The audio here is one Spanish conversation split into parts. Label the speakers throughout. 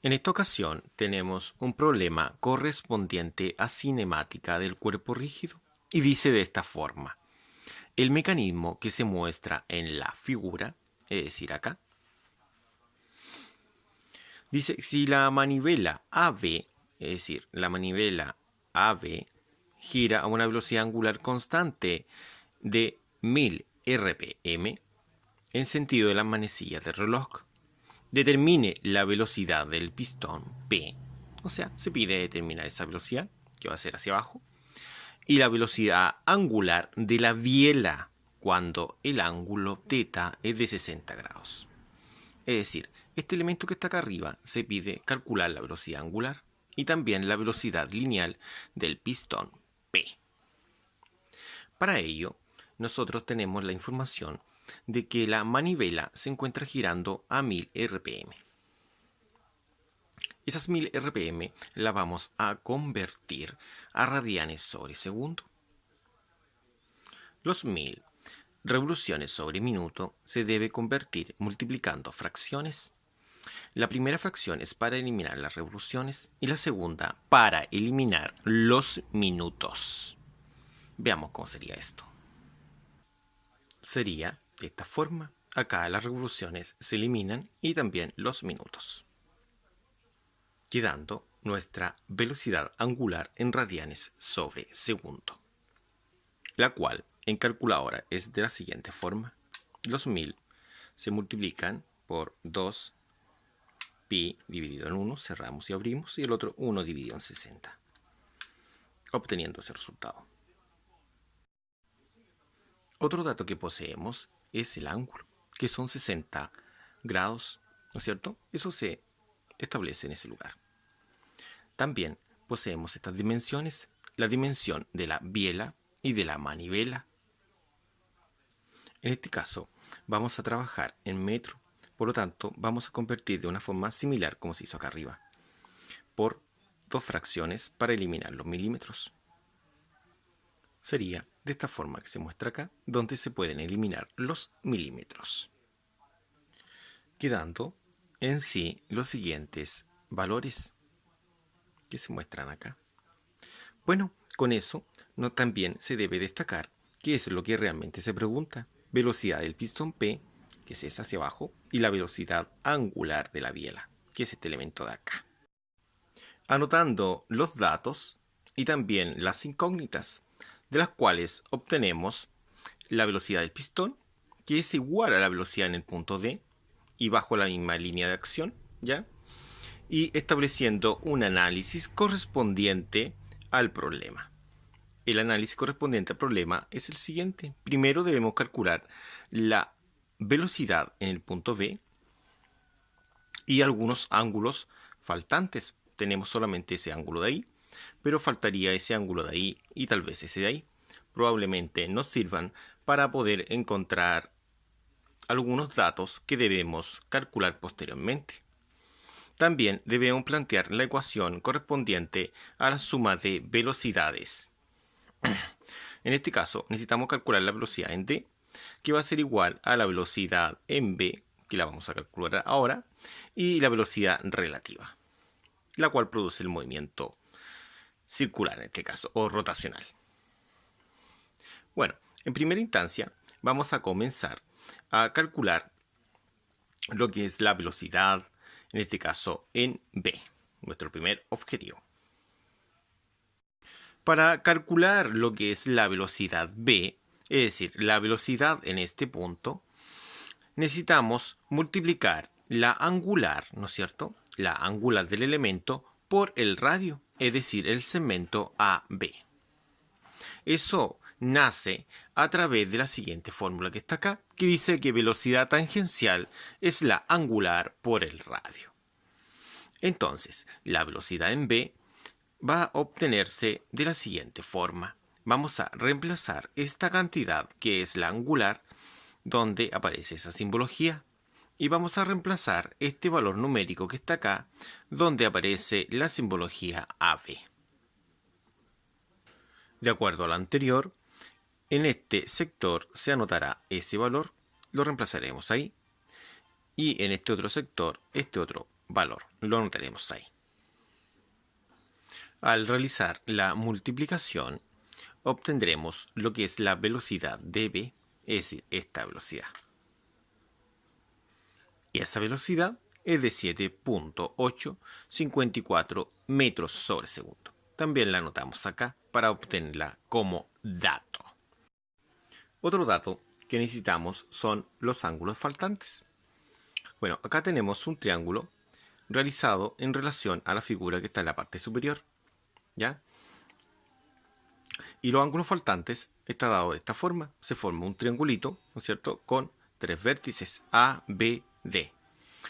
Speaker 1: En esta ocasión tenemos un problema correspondiente a cinemática del cuerpo rígido y dice de esta forma: el mecanismo que se muestra en la figura, es decir, acá, dice si la manivela AB, es decir, la manivela AB gira a una velocidad angular constante de 1000 RPM en sentido de las manecillas del reloj. Determine la velocidad del pistón P, o sea, se pide determinar esa velocidad, que va a ser hacia abajo, y la velocidad angular de la biela cuando el ángulo θ es de 60 grados. Es decir, este elemento que está acá arriba se pide calcular la velocidad angular y también la velocidad lineal del pistón P. Para ello, nosotros tenemos la información de que la manivela se encuentra girando a 1000 RPM. Esas 1000 RPM las vamos a convertir a radianes sobre segundo. Los 1000 revoluciones sobre minuto se debe convertir multiplicando fracciones. La primera fracción es para eliminar las revoluciones y la segunda para eliminar los minutos. Veamos cómo sería esto. Sería de esta forma. Acá las revoluciones se eliminan y también los minutos, quedando nuestra velocidad angular en radianes sobre segundo, la cual en calculadora es de la siguiente forma. Los 1000 se multiplican por 2 pi dividido en 1, cerramos y abrimos, y el otro 1 dividido en 60, obteniendo ese resultado. Otro dato que poseemos es el ángulo, que son 60 grados, ¿no es cierto? Eso se establece en ese lugar. También poseemos estas dimensiones, la dimensión de la biela y de la manivela. En este caso, vamos a trabajar en metro, por lo tanto, vamos a convertir de una forma similar como se hizo acá arriba, por dos fracciones para eliminar los milímetros. Sería de esta forma que se muestra acá, donde se pueden eliminar los milímetros, quedando en sí los siguientes valores que se muestran acá. Bueno, con eso también se debe destacar qué es lo que realmente se pregunta: velocidad del pistón P, que es hacia abajo, y la velocidad angular de la biela, que es este elemento de acá. Anotando los datos y también las incógnitas, de las cuales obtenemos la velocidad del pistón, que es igual a la velocidad en el punto D y bajo la misma línea de acción, ¿ya? Y estableciendo un análisis correspondiente al problema. El análisis correspondiente al problema es el siguiente. Primero debemos calcular la velocidad en el punto B y algunos ángulos faltantes. Tenemos solamente ese ángulo de ahí, pero faltaría ese ángulo de ahí y tal vez ese de ahí. Probablemente nos sirvan para poder encontrar algunos datos que debemos calcular posteriormente. También debemos plantear la ecuación correspondiente a la suma de velocidades. En este caso necesitamos calcular la velocidad en D, que va a ser igual a la velocidad en B, que la vamos a calcular ahora, y la velocidad relativa, la cual produce el movimiento circular en este caso, o rotacional. Bueno, en primera instancia vamos a comenzar a calcular lo que es la velocidad, en este caso en B, nuestro primer objetivo. Para calcular lo que es la velocidad B, es decir, la velocidad en este punto, necesitamos multiplicar la angular, ¿no es cierto?, la angular del elemento por el radio, es decir, el segmento AB. Eso nace a través de la siguiente fórmula que está acá, que dice que velocidad tangencial es la angular por el radio. Entonces, la velocidad en B va a obtenerse de la siguiente forma. Vamos a reemplazar esta cantidad, que es la angular, donde aparece esa simbología, y vamos a reemplazar este valor numérico que está acá, donde aparece la simbología AB. De acuerdo a lo anterior, en este sector se anotará ese valor, lo reemplazaremos ahí, y en este otro sector, este otro valor. Lo anotaremos ahí. Al realizar la multiplicación, obtendremos lo que es la velocidad de b, es decir, esta velocidad. Y esa velocidad es de 7.854 metros sobre segundo. También la anotamos acá para obtenerla como dato. Otro dato que necesitamos son los ángulos faltantes. Bueno, acá tenemos un triángulo realizado en relación a la figura que está en la parte superior, ¿ya? Y los ángulos faltantes está dado de esta forma. Se forma un triangulito, ¿no es cierto?, con tres vértices, A, B, D.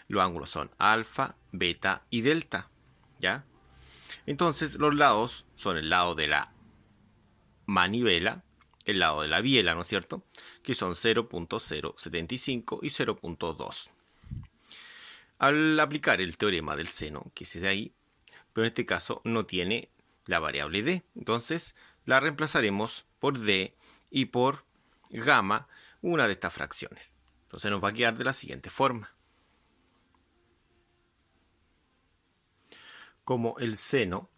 Speaker 1: Los ángulos son alfa, beta y delta, ¿ya? Entonces los lados son el lado de la manivela, el lado de la biela, ¿no es cierto?, que son 0.075 y 0.2. Al aplicar el teorema del seno, que es de ahí, pero en este caso no tiene la variable d, entonces la reemplazaremos por d y por gamma, una de estas fracciones. Entonces nos va a quedar de la siguiente forma. Como el seno,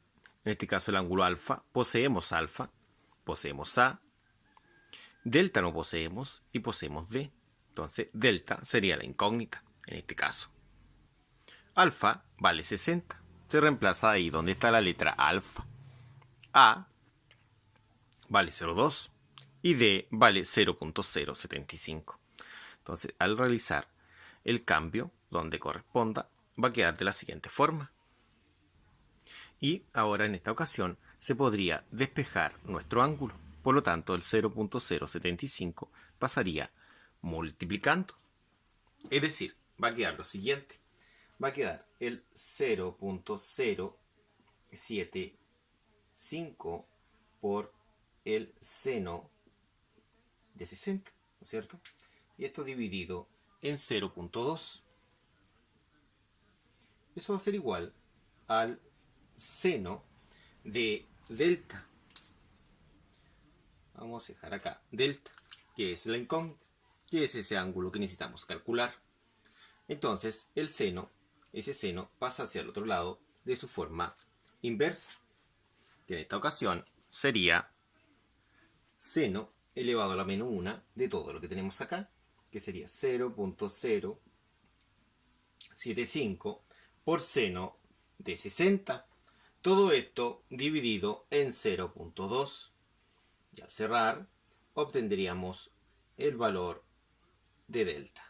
Speaker 1: en este caso el ángulo alfa, poseemos a, delta no poseemos y poseemos d. Entonces delta sería la incógnita en este caso. Alfa vale 60. Se reemplaza ahí donde está la letra alfa. A vale 0,2 y D vale 0.075. Entonces, al realizar el cambio donde corresponda, va a quedar de la siguiente forma. Y ahora en esta ocasión se podría despejar nuestro ángulo. Por lo tanto, el 0.075 pasaría multiplicando. Es decir, va a quedar lo siguiente. Va a quedar el 0.075 por el seno de 60, ¿no es cierto? Y esto dividido en 0.2. Eso va a ser igual al seno de delta. Vamos a dejar acá delta, que es la incógnita, que es ese ángulo que necesitamos calcular. Entonces, ese seno pasa hacia el otro lado de su forma inversa, que en esta ocasión sería seno elevado a la menos 1 de todo lo que tenemos acá, que sería 0.075 por seno de 60. Todo esto dividido en 0.2. Y al cerrar, obtendríamos el valor de delta.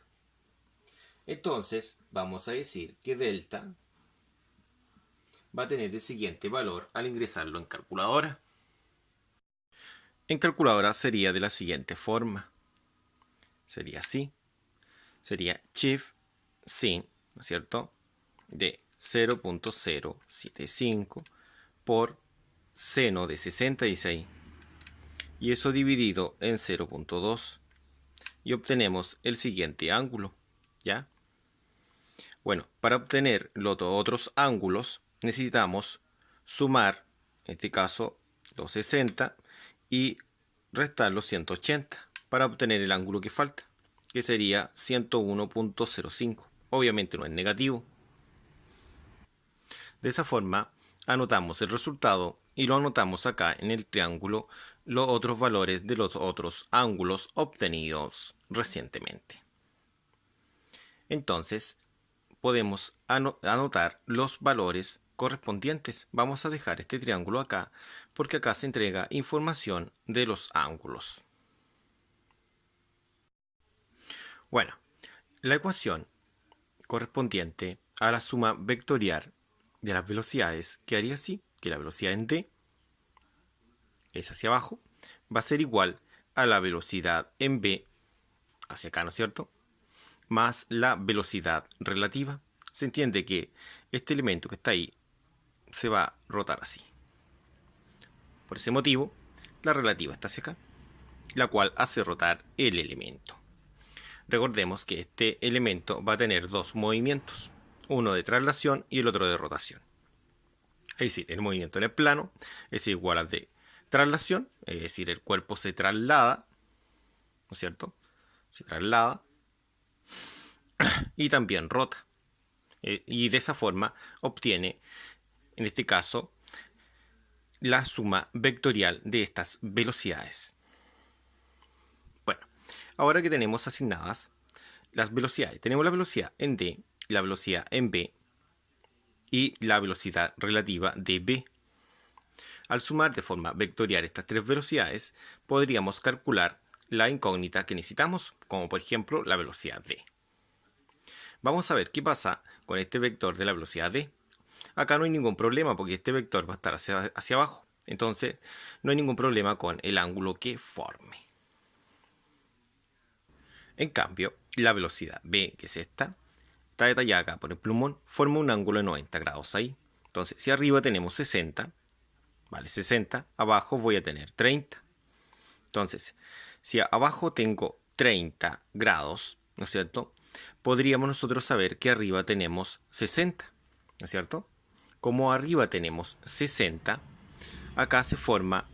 Speaker 1: Entonces, vamos a decir que delta va a tener el siguiente valor al ingresarlo en calculadora. En calculadora sería de la siguiente forma. Sería así. Sería shift sin, ¿no es cierto?, de 0.075 por seno de 66. Y eso dividido en 0.2. Y obtenemos el siguiente ángulo, ¿ya? Bueno, para obtener los otros ángulos necesitamos sumar, en este caso, 260 y restar los 180 para obtener el ángulo que falta, que sería 101.05. Obviamente no es negativo. De esa forma, anotamos el resultado y lo anotamos acá en el triángulo los otros valores de los otros ángulos obtenidos recientemente. Entonces, podemos anotar los valores correspondientes. Vamos a dejar este triángulo acá porque acá se entrega información de los ángulos. Bueno, la ecuación correspondiente a la suma vectorial de las velocidades quedaría así, que la velocidad en d es hacia abajo, va a ser igual a la velocidad en b, hacia acá, ¿no es cierto?, más la velocidad relativa. Se entiende que este elemento que está ahí se va a rotar así. Por ese motivo, la relativa está hacia acá, la cual hace rotar el elemento. Recordemos que este elemento va a tener dos movimientos, uno de traslación y el otro de rotación. Es decir, el movimiento en el plano es igual al de traslación, es decir, el cuerpo se traslada, ¿no es cierto?, se traslada y también rota. Y de esa forma obtiene, en este caso, la suma vectorial de estas velocidades. Bueno, ahora que tenemos asignadas las velocidades, tenemos la velocidad en D, la velocidad en B y la velocidad relativa de B. Al sumar de forma vectorial estas tres velocidades, podríamos calcular la incógnita que necesitamos, como por ejemplo la velocidad D. Vamos a ver qué pasa con este vector de la velocidad D. Acá no hay ningún problema porque este vector va a estar hacia abajo. Entonces, no hay ningún problema con el ángulo que forme. En cambio, la velocidad B, que es esta, está detallada acá por el plumón, forma un ángulo de 90 grados ahí. Entonces, si arriba tenemos 60, vale 60, abajo voy a tener 30. Entonces, si abajo tengo 30 grados, ¿no es cierto? Podríamos nosotros saber que arriba tenemos 60, ¿no es cierto? Como arriba tenemos 60, acá se forma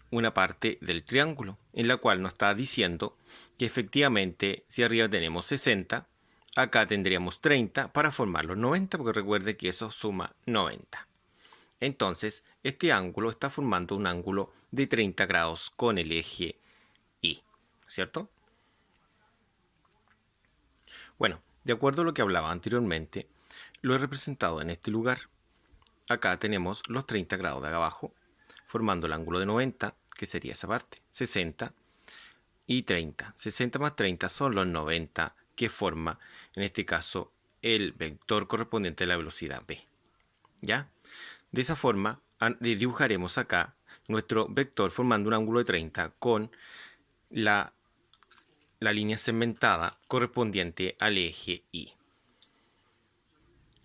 Speaker 1: una parte del triángulo, en la cual nos está diciendo que efectivamente si arriba tenemos 60, acá tendríamos 30 para formar los 90, porque recuerde que eso suma 90. Entonces, este ángulo está formando un ángulo de 30 grados con el eje Y, ¿cierto? Bueno, de acuerdo a lo que hablaba anteriormente, lo he representado en este lugar. Acá tenemos los 30 grados de acá abajo, formando el ángulo de 90, que sería esa parte, 60 y 30. 60 más 30 son los 90 que forma, en este caso, el vector correspondiente a la velocidad B. ¿Ya? De esa forma, dibujaremos acá nuestro vector formando un ángulo de 30 con la línea segmentada correspondiente al eje Y.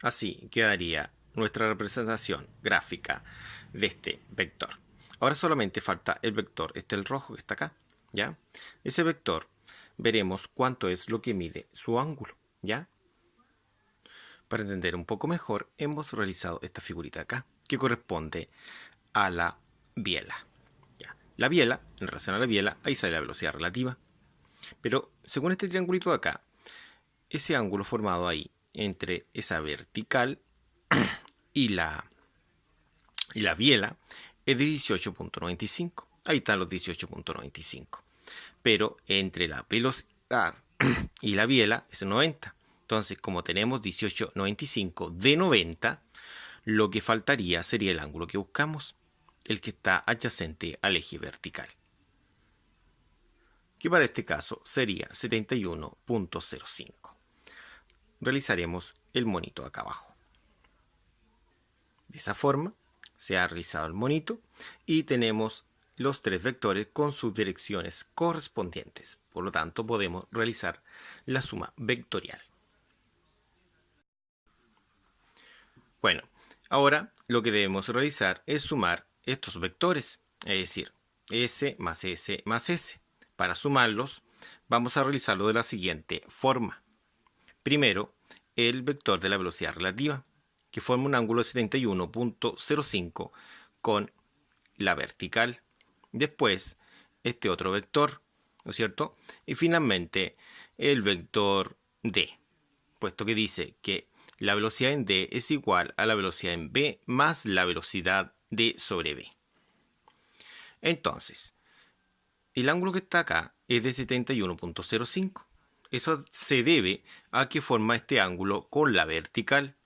Speaker 1: Así quedaría nuestra representación gráfica de este vector. Ahora solamente falta el vector, el rojo que está acá, ¿ya? Ese vector veremos cuánto es lo que mide su ángulo, ¿ya? Para entender un poco mejor, hemos realizado esta figurita acá, que corresponde a la biela, ¿ya? La biela, en relación a la biela, ahí sale la velocidad relativa. Pero según este triangulito de acá, ese ángulo formado ahí entre esa vertical y la biela es de 18.95. Ahí están los 18.95. Pero entre la velocidad y la biela es 90. Entonces, como tenemos 18.95 de 90, lo que faltaría sería el ángulo que buscamos, el que está adyacente al eje vertical, que para este caso sería 71.05. Realizaremos el monito acá abajo. De esa forma se ha realizado el monito y tenemos los tres vectores con sus direcciones correspondientes. Por lo tanto, podemos realizar la suma vectorial. Bueno, ahora lo que debemos realizar es sumar estos vectores, es decir, S más S más S. Para sumarlos, vamos a realizarlo de la siguiente forma. Primero, el vector de la velocidad relativa, que forma un ángulo de 71.05 con la vertical. Después, este otro vector, ¿no es cierto? Y finalmente, el vector D, puesto que dice que la velocidad en D es igual a la velocidad en B más la velocidad D sobre B. Entonces, el ángulo que está acá es de 71.05. Eso se debe a que forma este ángulo con la vertical.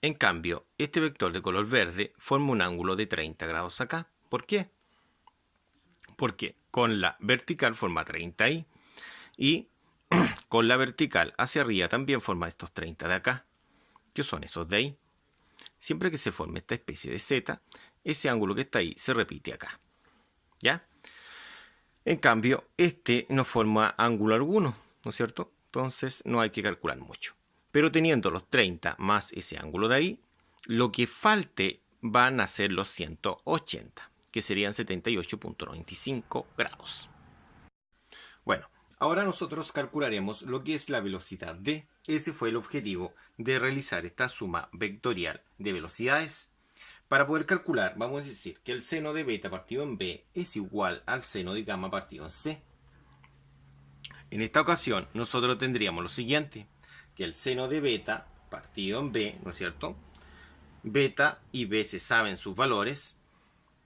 Speaker 1: En cambio, este vector de color verde forma un ángulo de 30 grados acá. ¿Por qué? Porque con la vertical forma 30 ahí. Y con la vertical hacia arriba también forma estos 30 de acá, que son esos de ahí. Siempre que se forme esta especie de Z, ese ángulo que está ahí se repite acá. ¿Ya? En cambio, este no forma ángulo alguno, ¿no es cierto? Entonces no hay que calcular mucho. Pero teniendo los 30 más ese ángulo de ahí, lo que falte van a ser los 180, que serían 78.95 grados. Bueno, ahora nosotros calcularemos lo que es la velocidad D. Ese fue el objetivo de realizar esta suma vectorial de velocidades. Para poder calcular, vamos a decir que el seno de beta partido en B es igual al seno de gamma partido en C. En esta ocasión, nosotros tendríamos lo siguiente, que el seno de beta partido en b, ¿no es cierto? Beta y b se saben sus valores,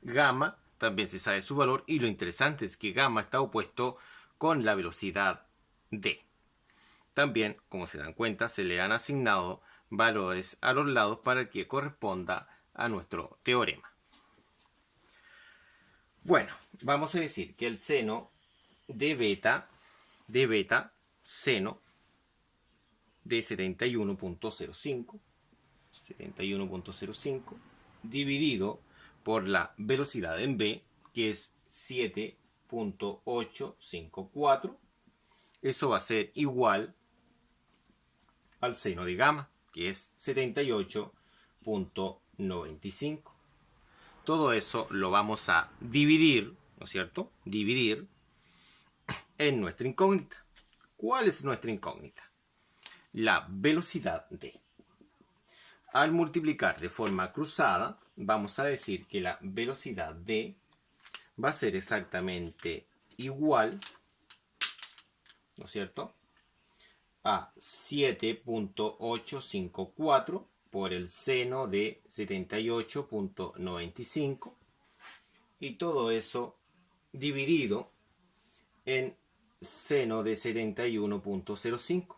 Speaker 1: gamma también se sabe su valor, y lo interesante es que gamma está opuesto con la velocidad d. También, como se dan cuenta, se le han asignado valores a los lados para que corresponda a nuestro teorema. Bueno, vamos a decir que el seno de beta, seno de 71.05, dividido por la velocidad en b, que es 7.854, eso va a ser igual al seno de gamma, que es 78.95. Todo eso lo vamos a dividir, ¿no es cierto? Dividir en nuestra incógnita. ¿Cuál es nuestra incógnita? La velocidad d. Al multiplicar de forma cruzada, vamos a decir que la velocidad d va a ser exactamente igual, ¿no es cierto?, a 7.854 por el seno de 78.95, y todo eso dividido en seno de 71.05,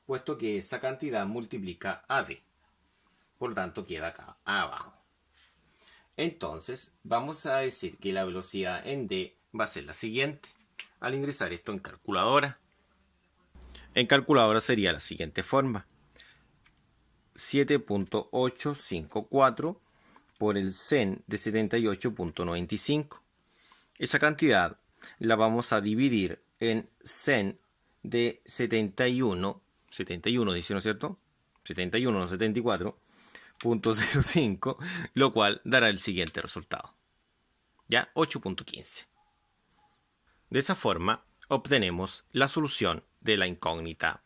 Speaker 1: puesto que esa cantidad multiplica a d. Por tanto, queda acá abajo. Entonces, vamos a decir que la velocidad en d va a ser la siguiente. Al ingresar esto en calculadora, sería la siguiente forma: 7.854 por el sen de 78.95. Esa cantidad la vamos a dividir en sen de 71, dice, ¿no es cierto? 71, no 74.05, lo cual dará el siguiente resultado. Ya, 8.15. De esa forma obtenemos la solución de la incógnita,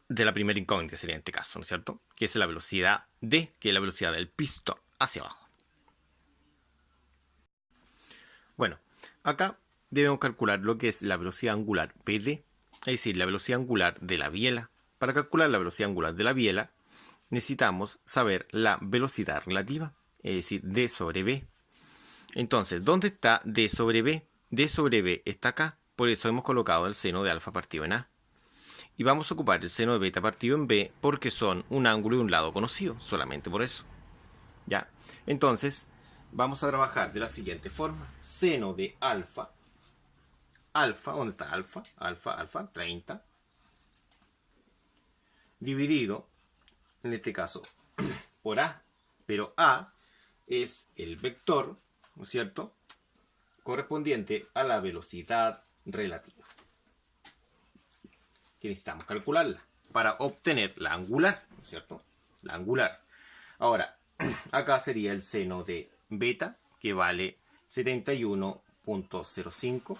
Speaker 1: de la primera incógnita sería en este caso, ¿no es cierto?, que es la velocidad d, que es la velocidad del pistón hacia abajo. Bueno, acá debemos calcular lo que es la velocidad angular PD, es decir, la velocidad angular de la biela. Para calcular la velocidad angular de la biela necesitamos saber la velocidad relativa, es decir, d sobre b. Entonces, ¿dónde está d sobre b? d sobre b está acá, por eso hemos colocado el seno de alfa partido en a. Y vamos a ocupar el seno de beta partido en b porque son un ángulo y un lado conocido, solamente por eso. ¿Ya? Entonces, vamos a trabajar de la siguiente forma. Seno de alfa, ¿dónde está alfa? Alfa, 30, dividido, en este caso, por a. Pero a es el vector, ¿no es cierto?, correspondiente a la velocidad relativa, que necesitamos calcularla para obtener la angular, ¿no es cierto?, la angular. Ahora, acá sería el seno de beta, que vale 71.05,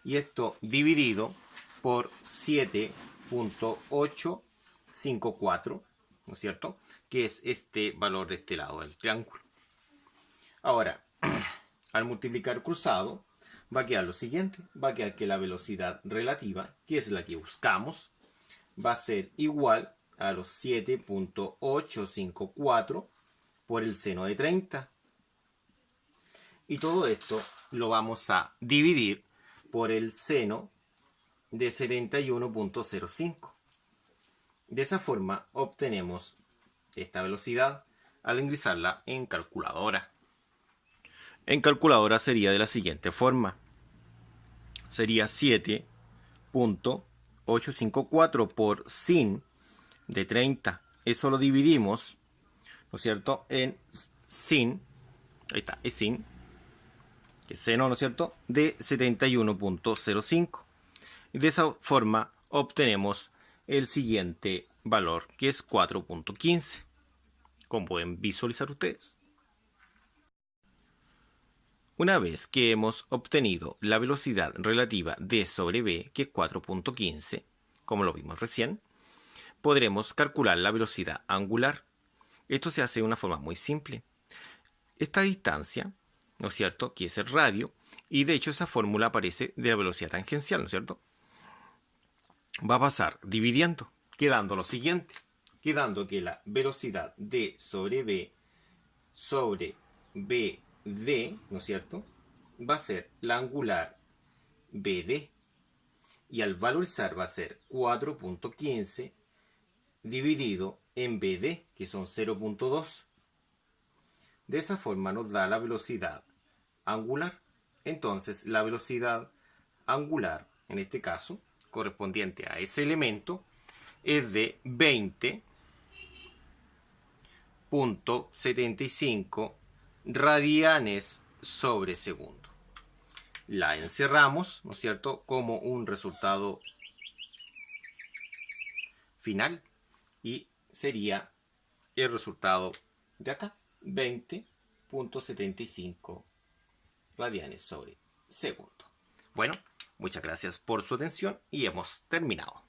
Speaker 1: y esto dividido por 7.854, ¿no es cierto?, que es este valor de este lado del triángulo. Ahora, al multiplicar cruzado, va a quedar lo siguiente. Va a quedar que la velocidad relativa, que es la que buscamos, va a ser igual a los 7.854 por el seno de 30. Y todo esto lo vamos a dividir por el seno de 71.05. De esa forma obtenemos esta velocidad al ingresarla en calculadora. En calculadora sería de la siguiente forma. Sería 7.854 por sin de 30. Eso lo dividimos, ¿no es cierto?, en sin, ahí está, es sin, que es seno, ¿no es cierto?, de 71.05. Y de esa forma obtenemos el siguiente valor, que es 4.15. Como pueden visualizar ustedes. Una vez que hemos obtenido la velocidad relativa d sobre b, que es 4.15, como lo vimos recién, podremos calcular la velocidad angular. Esto se hace de una forma muy simple. Esta distancia, ¿no es cierto?, que es el radio, y de hecho esa fórmula aparece de la velocidad tangencial, ¿no es cierto?, va a pasar dividiendo. quedando lo siguiente, quedando que la velocidad d sobre bd, ¿no es cierto?, va a ser la angular BD, y al valorizar va a ser 4.15 dividido en BD, que son 0.2. De esa forma nos da la velocidad angular. Entonces la velocidad angular, en este caso, correspondiente a ese elemento, es de 20.75 radianes sobre segundo. La encerramos, ¿no es cierto?, como un resultado final, y sería el resultado de acá, 20.75 radianes sobre segundo. Bueno, muchas gracias por su atención y hemos terminado.